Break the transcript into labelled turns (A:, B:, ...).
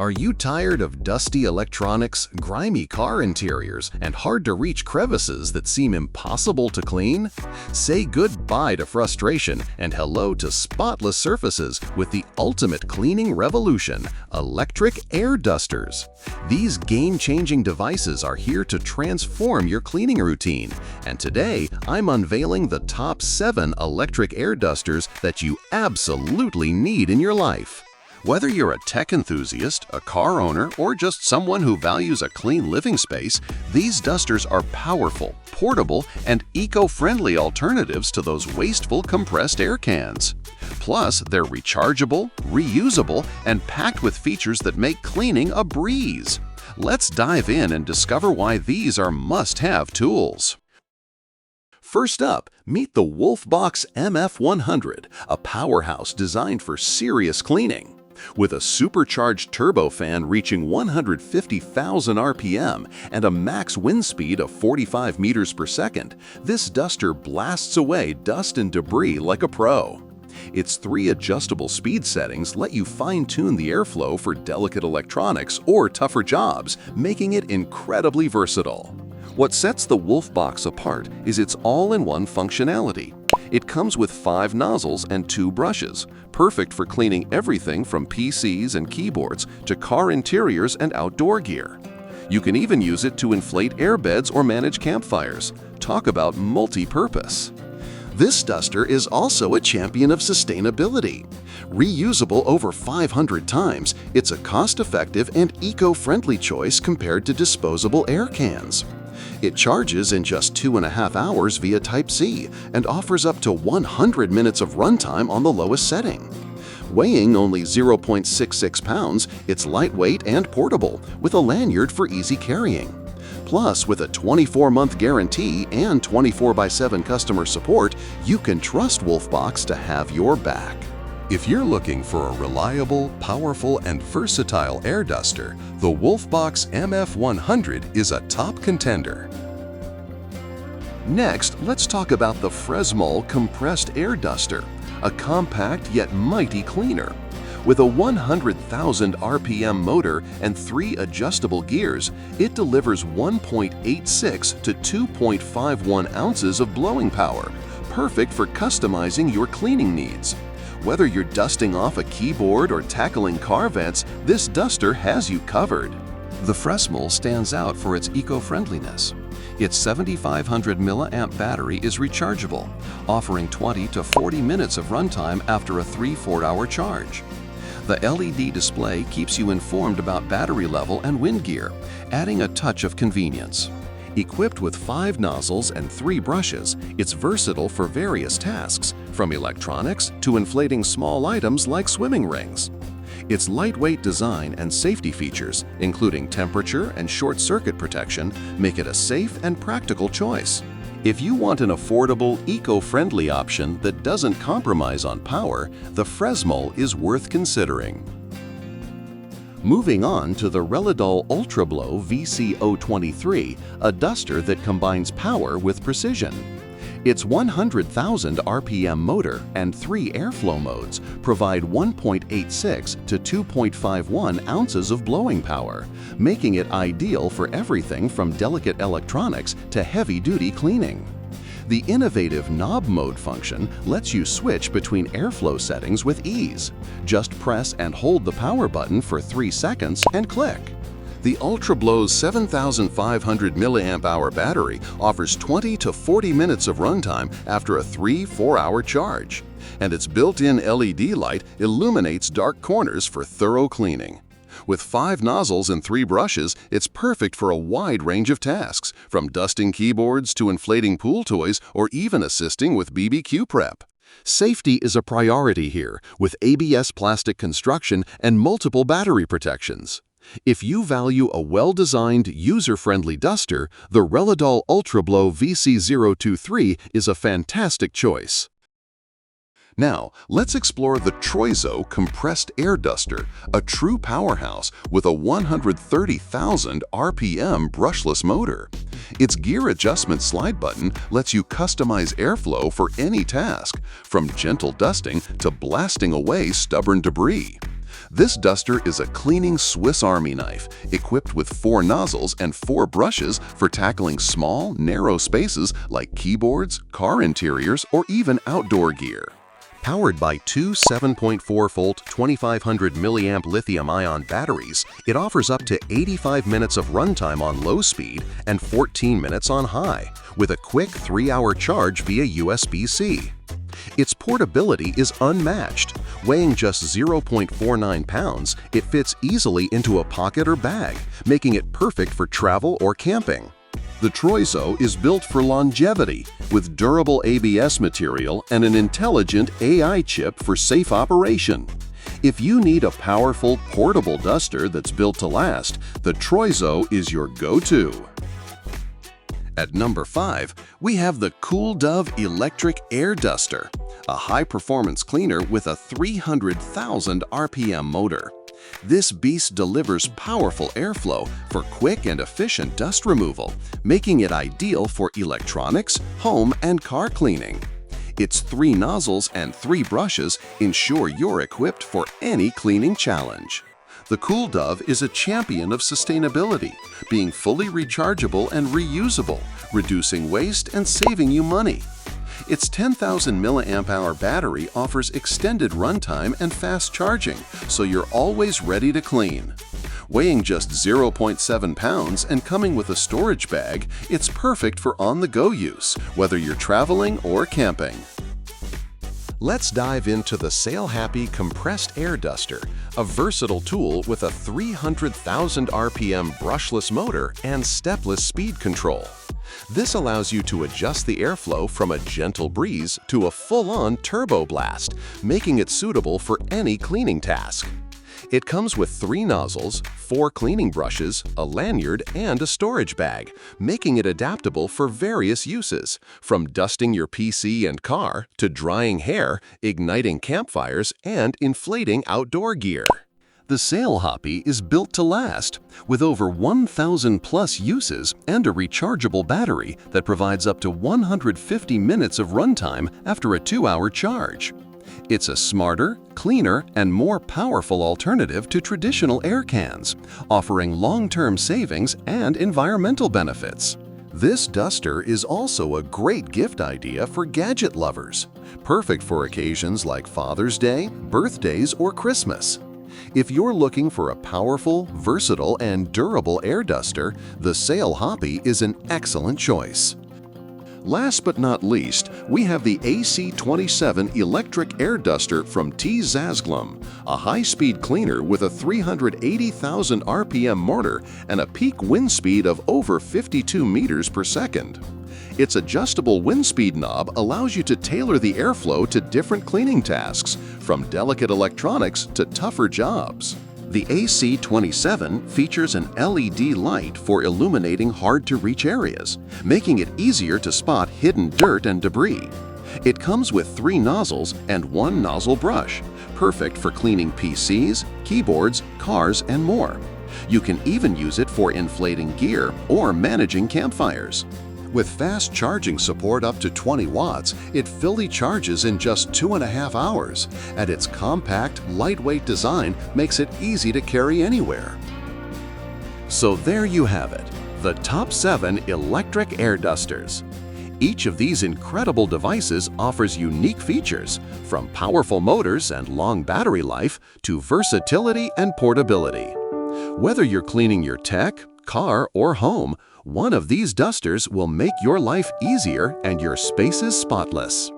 A: Are you tired of dusty electronics, grimy car interiors, and hard-to-reach crevices that seem impossible to clean? Say goodbye to frustration and hello to spotless surfaces with the ultimate cleaning revolution, electric air dusters. These game-changing devices are here to transform your cleaning routine, and today I'm unveiling the top 7 electric air dusters that you absolutely need in your life. Whether you're a tech enthusiast, a car owner, or just someone who values a clean living space, these dusters are powerful, portable, and eco-friendly alternatives to those wasteful compressed air cans. Plus, they're rechargeable, reusable, and packed with features that make cleaning a breeze. Let's dive in and discover why these are must-have tools. First up, meet the Wolfbox MF100, a powerhouse designed for serious cleaning. With a supercharged turbofan reaching 150,000 RPM and a max wind speed of 45 meters per second, this duster blasts away dust and debris like a pro. Its 3 adjustable speed settings let you fine-tune the airflow for delicate electronics or tougher jobs, making it incredibly versatile. What sets the Wolfbox apart is its all-in-one functionality. It comes with 5 nozzles and 2 brushes, perfect for cleaning everything from PCs and keyboards to car interiors and outdoor gear. You can even use it to inflate airbeds or manage campfires. Talk about multi-purpose. This duster is also a champion of sustainability. Reusable over 500 times, it's a cost-effective and eco-friendly choice compared to disposable air cans. It charges in just 2.5 hours via Type-C and offers up to 100 minutes of runtime on the lowest setting. Weighing only 0.66 pounds, it's lightweight and portable, with a lanyard for easy carrying. Plus, with a 24-month guarantee and 24/7 customer support, you can trust Wolfbox to have your back. If you're looking for a reliable, powerful, and versatile air duster, the Wolfbox MF100 is a top contender. Next, let's talk about the Fresol compressed air duster, a compact yet mighty cleaner. With a 100,000 RPM motor and 3 adjustable gears, it delivers 1.86 to 2.51 ounces of blowing power, perfect for customizing your cleaning needs. Whether you're dusting off a keyboard or tackling car vents, this duster has you covered. The Fresol stands out for its eco-friendliness. Its 7,500 mAh battery is rechargeable, offering 20 to 40 minutes of runtime after a 3-4 hour charge. The LED display keeps you informed about battery level and wind gear, adding a touch of convenience. Equipped with 5 nozzles and 3 brushes, it's versatile for various tasks, from electronics to inflating small items like swimming rings. Its lightweight design and safety features, including temperature and short-circuit protection, make it a safe and practical choice. If you want an affordable, eco-friendly option that doesn't compromise on power, the Fresol is worth considering. Moving on to the Readol UltraBlow VC023, a duster that combines power with precision. Its 100,000 RPM motor and 3 airflow modes provide 1.86 to 2.51 ounces of blowing power, making it ideal for everything from delicate electronics to heavy-duty cleaning. The innovative knob mode function lets you switch between airflow settings with ease. Just press and hold the power button for 3 seconds and click. The UltraBlow's 7,500 mAh battery offers 20 to 40 minutes of runtime after a 3-4 hour charge, and its built-in LED light illuminates dark corners for thorough cleaning. With 5 nozzles and 3 brushes, it's perfect for a wide range of tasks, from dusting keyboards to inflating pool toys or even assisting with BBQ prep. Safety is a priority here, with ABS plastic construction and multiple battery protections. If you value a well-designed, user-friendly duster, the Readol UltraBlow VC023 is a fantastic choice. Now, let's explore the Troo compressed air duster, a true powerhouse with a 130,000 RPM brushless motor. Its gear adjustment slide button lets you customize airflow for any task, from gentle dusting to blasting away stubborn debris. This duster is a cleaning Swiss Army knife, equipped with 4 nozzles and 4 brushes for tackling small, narrow spaces like keyboards, car interiors, or even outdoor gear. Powered by two 7.4-volt 2500 mAh lithium-ion batteries, it offers up to 85 minutes of runtime on low speed and 14 minutes on high, with a quick 3-hour charge via USB-C. Its portability is unmatched. Weighing just 0.49 pounds, it fits easily into a pocket or bag, making it perfect for travel or camping. The Troo is built for longevity, with durable ABS material and an intelligent AI chip for safe operation. If you need a powerful, portable duster that's built to last, the Troo is your go-to. At number 5, we have the Cool Dove Electric Air Duster, a high-performance cleaner with a 300,000 RPM motor. This beast delivers powerful airflow for quick and efficient dust removal, making it ideal for electronics, home, and car cleaning. Its 3 nozzles and 3 brushes ensure you're equipped for any cleaning challenge. The Cool Dove is a champion of sustainability, being fully rechargeable and reusable, reducing waste and saving you money. Its 10,000 mAh battery offers extended runtime and fast charging, so you're always ready to clean. Weighing just 0.7 pounds and coming with a storage bag, it's perfect for on-the-go use, whether you're traveling or camping. Let's dive into the Sail-Happy Compressed Air Duster, a versatile tool with a 300,000 RPM brushless motor and stepless speed control. This allows you to adjust the airflow from a gentle breeze to a full-on turbo blast, making it suitable for any cleaning task. It comes with 3 nozzles, 4 cleaning brushes, a lanyard, and a storage bag, making it adaptable for various uses, from dusting your PC and car to drying hair, igniting campfires, and inflating outdoor gear. The Sail-Happy is built to last, with over 1,000+ uses and a rechargeable battery that provides up to 150 minutes of runtime after a 2-hour charge. It's a smarter, cleaner, and more powerful alternative to traditional air cans, offering long-term savings and environmental benefits. This duster is also a great gift idea for gadget lovers, perfect for occasions like Father's Day, birthdays, or Christmas. If you're looking for a powerful, versatile, and durable air duster, the Sail-Happy is an excellent choice. Last but not least, we have the AC27 Electric Air Duster from TZazzlum, a high-speed cleaner with a 380,000 RPM motor and a peak wind speed of over 52 meters per second. Its adjustable wind speed knob allows you to tailor the airflow to different cleaning tasks, from delicate electronics to tougher jobs. The AC27 features an LED light for illuminating hard-to-reach areas, making it easier to spot hidden dirt and debris. It comes with 3 nozzles and 1 nozzle brush, perfect for cleaning PCs, keyboards, cars, and more. You can even use it for inflating gear or managing campfires. With fast charging support up to 20 watts, it fully charges in just 2.5 hours, and its compact, lightweight design makes it easy to carry anywhere. So there you have it, the top 7 electric air dusters. Each of these incredible devices offers unique features, from powerful motors and long battery life to versatility and portability. Whether you're cleaning your tech, car, or home, one of these dusters will make your life easier and your spaces spotless.